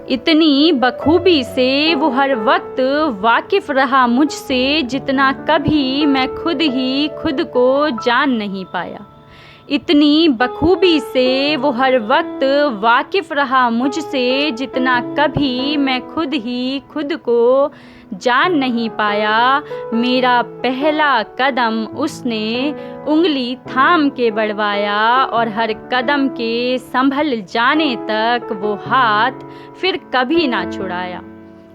इतनी बखूबी से वो हर वक्त वाकिफ़ रहा मुझसे, जितना कभी मैं खुद ही खुद को जान नहीं पाया। इतनी बखूबी से वो हर वक्त वाकिफ़ रहा मुझसे, जितना कभी मैं खुद ही खुद को जान नहीं पाया। मेरा पहला कदम उसने उंगली थाम के बढ़वाया, और हर कदम के संभल जाने तक वो हाथ फिर कभी ना छुड़ाया।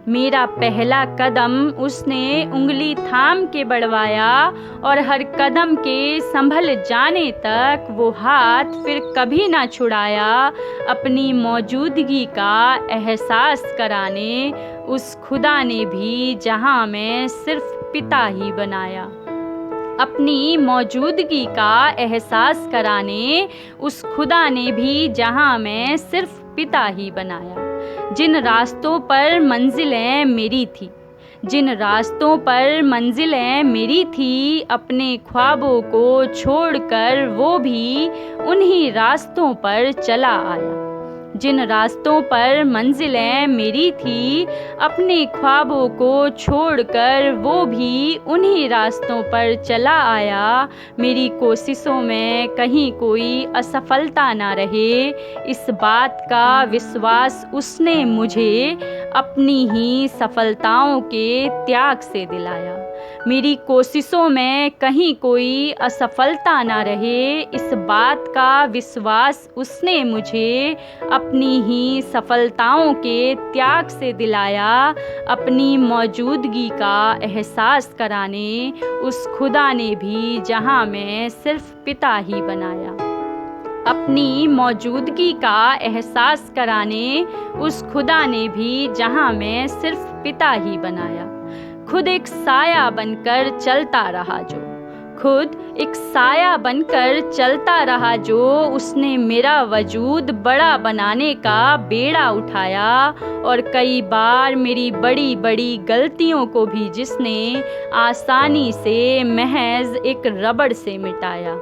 मेरा पहला कदम उसने उंगली थाम के बढ़वाया, और हर कदम के संभल जाने तक वो हाथ फिर कभी ना छुड़ाया। अपनी मौजूदगी का एहसास कराने उस खुदा ने भी जहां में सिर्फ पिता ही बनाया। अपनी मौजूदगी का एहसास कराने उस खुदा ने भी जहां में सिर्फ पिता ही बनाया। जिन रास्तों पर मंजिलें मेरी थी, जिन रास्तों पर मंजिलें मेरी थी, अपने ख्वाबों को छोड़कर वो भी उन्हीं रास्तों पर चला आया। जिन रास्तों पर मंजिलें मेरी थी, अपने ख्वाबों को छोड़कर वो भी उन्हीं रास्तों पर चला आया। मेरी कोशिशों में कहीं कोई असफलता ना रहे, इस बात का विश्वास उसने मुझे अपनी ही सफलताओं के त्याग से दिलाया। मेरी कोशिशों में कहीं कोई असफलता ना रहे, इस बात का विश्वास उसने मुझे अपनी ही सफलताओं के त्याग से दिलाया। अपनी मौजूदगी का एहसास कराने उस खुदा ने भी जहां में सिर्फ पिता ही बनाया। अपनी मौजूदगी का एहसास कराने उस खुदा ने भी जहां में सिर्फ पिता ही बनाया। खुद एक साया बनकर चलता रहा जो, खुद एक साया बनकर चलता रहा जो, उसने मेरा वजूद बड़ा बनाने का बेड़ा उठाया। और कई बार मेरी बड़ी बड़ी गलतियों को भी जिसने आसानी से महज एक रबड़ से मिटाया।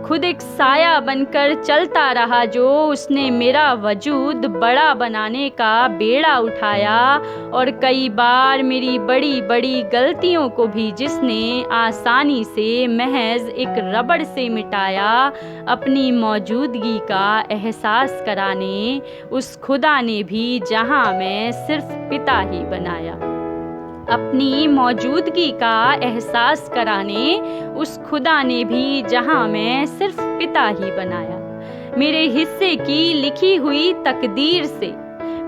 खुद एक साया बनकर चलता रहा जो, उसने मेरा वजूद बड़ा बनाने का बेड़ा उठाया। और कई बार मेरी बड़ी बड़ी गलतियों को भी जिसने आसानी से महज एक रबड़ से मिटाया। अपनी मौजूदगी का एहसास कराने उस खुदा ने भी जहां में सिर्फ पिता ही बनाया। अपनी मौजूदगी का एहसास कराने उस खुदा ने भी जहां में सिर्फ पिता ही बनाया। मेरे हिस्से की लिखी हुई तकदीर से,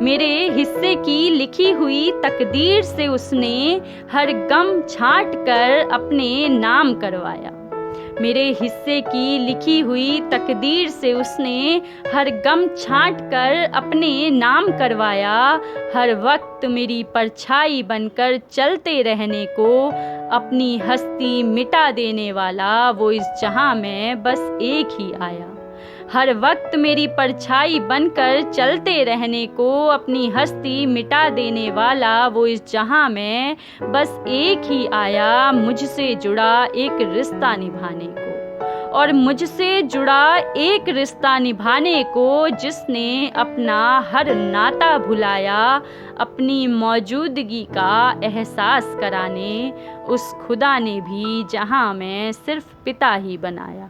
मेरे हिस्से की लिखी हुई तकदीर से उसने हर गम छांट कर अपने नाम करवाया। मेरे हिस्से की लिखी हुई तकदीर से उसने हर गम छांट कर अपने नाम करवाया। हर वक्त मेरी परछाई बनकर चलते रहने को अपनी हस्ती मिटा देने वाला वो इस जहां में बस एक ही आया। हर वक्त मेरी परछाई बनकर चलते रहने को अपनी हस्ती मिटा देने वाला वो इस जहां में बस एक ही आया। मुझसे जुड़ा एक रिश्ता निभाने को, और मुझसे जुड़ा एक रिश्ता निभाने को जिसने अपना हर नाता भुलाया। अपनी मौजूदगी का एहसास कराने उस खुदा ने भी जहां में सिर्फ पिता ही बनाया।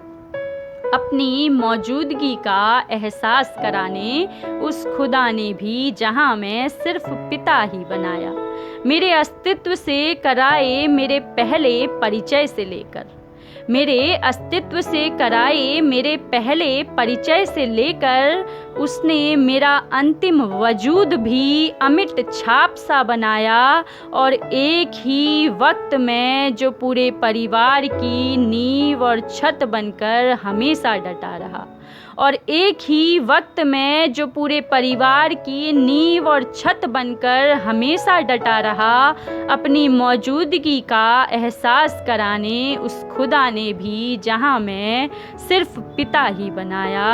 अपनी मौजूदगी का एहसास कराने उस खुदा ने भी जहां में सिर्फ पिता ही बनाया। मेरे अस्तित्व से कराए मेरे पहले परिचय से लेकर, मेरे अस्तित्व से कराए मेरे पहले परिचय से लेकर उसने मेरा अंतिम वजूद भी अमिट छाप सा बनाया। और एक ही वक्त में जो पूरे परिवार की नींव और छत बनकर हमेशा डटा रहा, और एक ही वक्त में जो पूरे परिवार की नींव और छत बनकर हमेशा डटा रहा। अपनी मौजूदगी का एहसास कराने उस खुदा ने भी जहां में सिर्फ पिता ही बनाया।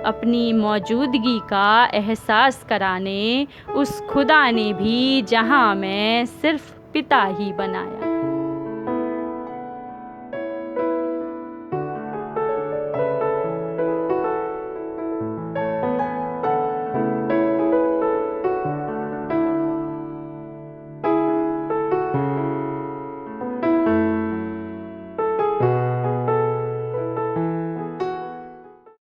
अपनी मौजूदगी का एहसास कराने उस खुदा ने भी जहां में सिर्फ पिता ही बनाया।